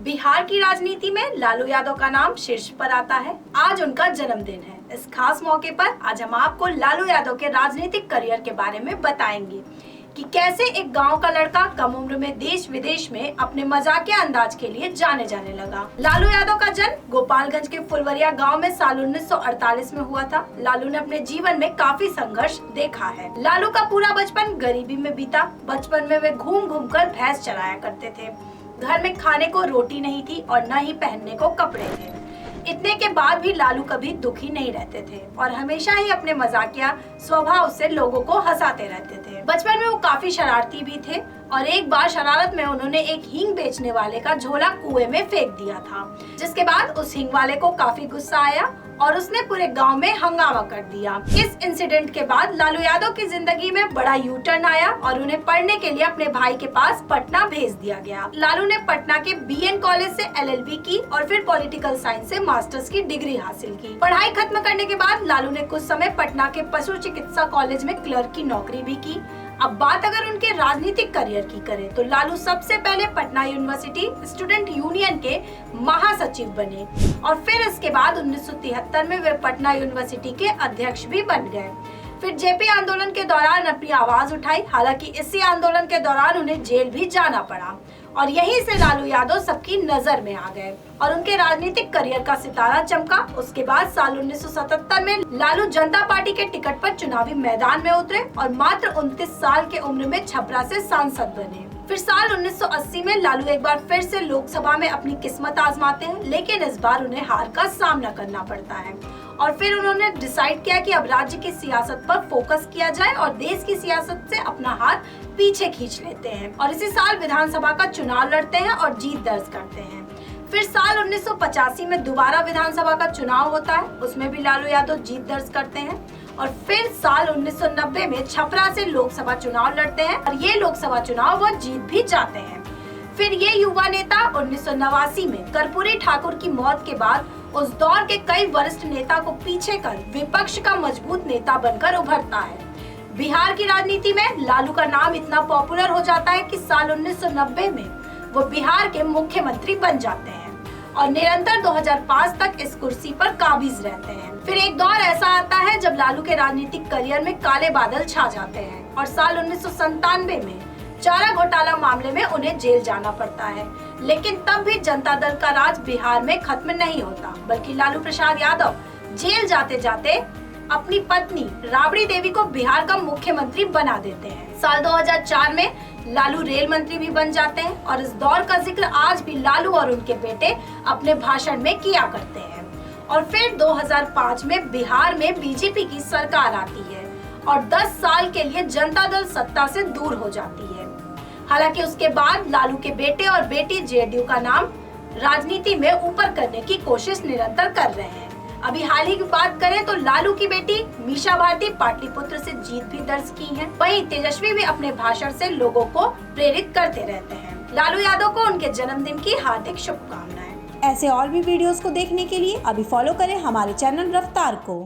बिहार की राजनीति में लालू यादव का नाम शीर्ष पर आता है। आज उनका जन्मदिन है। इस खास मौके पर आज हम आपको लालू यादव के राजनीतिक करियर के बारे में बताएंगे कि कैसे एक गांव का लड़का कम उम्र में देश विदेश में अपने मजाकिया अंदाज के लिए जाने जाने लगा। लालू यादव का जन्म गोपालगंज के फुलवरिया गांव में साल 1948 में हुआ था। लालू ने अपने जीवन में काफी संघर्ष देखा है। लालू का पूरा बचपन गरीबी में बीता। बचपन में वे घूम घूम कर भैंस चराया करते थे। घर में खाने को रोटी नहीं थी और न ही पहनने को कपड़े थे। इतने के बाद भी लालू कभी दुखी नहीं रहते थे और हमेशा ही अपने मजाकिया स्वभाव से लोगों को हंसाते रहते थे। बचपन में वो काफी शरारती भी थे और एक बार शरारत में उन्होंने एक हींग बेचने वाले का झोला कुएं में फेंक दिया था, जिसके बाद उस हींग वाले को काफी गुस्सा आया और उसने पूरे गांव में हंगामा कर दिया। इस इंसिडेंट के बाद लालू यादव की जिंदगी में बड़ा यू टर्न आया और उन्हें पढ़ने के लिए अपने भाई के पास पटना भेज दिया गया। लालू ने पटना के बीएन कॉलेज से एलएलबी की और फिर पॉलिटिकल साइंस से मास्टर्स की डिग्री हासिल की। पढ़ाई खत्म करने के बाद लालू ने कुछ समय पटना के पशु चिकित्सा कॉलेज में क्लर्क की नौकरी भी की। अब बात अगर उनके राजनीतिक करियर की करें तो लालू सबसे पहले पटना यूनिवर्सिटी स्टूडेंट यूनियन के महासचिव बने और फिर इसके बाद 1973 में वे पटना यूनिवर्सिटी के अध्यक्ष भी बन गए। फिर जेपी आंदोलन के दौरान अपनी आवाज उठाई। हालांकि इसी आंदोलन के दौरान उन्हें जेल भी जाना पड़ा और यहीं से लालू यादव सबकी नजर में आ गए और उनके राजनीतिक करियर का सितारा चमका। उसके बाद साल 1977 में लालू जनता पार्टी के टिकट पर चुनावी मैदान में उतरे और मात्र 29 साल के उम्र में छपरा से सांसद बने। फिर साल 1980 में लालू एक बार फिर से लोकसभा में अपनी किस्मत आजमाते हैं, लेकिन इस बार उन्हें हार का सामना करना पड़ता है और फिर उन्होंने डिसाइड किया कि अब राज्य की सियासत पर फोकस किया जाए और देश की सियासत से अपना हाथ पीछे खींच लेते हैं और इसी साल विधानसभा का चुनाव लड़ते हैं और जीत दर्ज करते हैं। फिर साल 1985 में दोबारा विधानसभा का चुनाव होता है, उसमें भी लालू यादव जीत दर्ज करते हैं और फिर साल 1990 में छपरा से लोकसभा चुनाव लड़ते हैं और ये लोकसभा चुनाव वो जीत भी जाते हैं। फिर ये युवा नेता 1989 में कर्पूरी ठाकुर की मौत के बाद उस दौर के कई वरिष्ठ नेता को पीछे कर विपक्ष का मजबूत नेता बनकर उभरता है। बिहार की राजनीति में लालू का नाम इतना पॉपुलर हो जाता है कि साल 1990 में वो बिहार के मुख्यमंत्री बन जाते हैं और निरंतर 2005 तक इस कुर्सी पर काबिज रहते हैं। फिर एक दौर ऐसा आता है जब लालू के राजनीतिक करियर में काले बादल छा जाते हैं और साल 1997 में चारा घोटाला मामले में उन्हें जेल जाना पड़ता है, लेकिन तब भी जनता दल का राज बिहार में खत्म नहीं होता, बल्कि लालू प्रसाद यादव जेल जाते जाते अपनी पत्नी राबड़ी देवी को बिहार का मुख्यमंत्री बना देते हैं। साल 2004 में लालू रेल मंत्री भी बन जाते हैं और इस दौर का जिक्र आज भी लालू और उनके बेटे अपने भाषण में किया करते हैं। और फिर 2005 में बिहार में बीजेपी की सरकार आती है और 10 साल के लिए जनता दल सत्ता से दूर हो जाती है। हालांकि उसके बाद लालू के बेटे और बेटी जेडीयू का नाम राजनीति में ऊपर करने की कोशिश निरंतर कर रहे हैं। अभी हाल ही की बात करें तो लालू की बेटी मीसा भारती पाटलिपुत्र से जीत भी दर्ज की है। वहीं तेजस्वी भी अपने भाषण से लोगों को प्रेरित करते रहते हैं। लालू यादव को उनके जन्मदिन की हार्दिक शुभकामनाएं। ऐसे और भी वीडियोस को देखने के लिए अभी फॉलो करें हमारे चैनल रफ्तार को।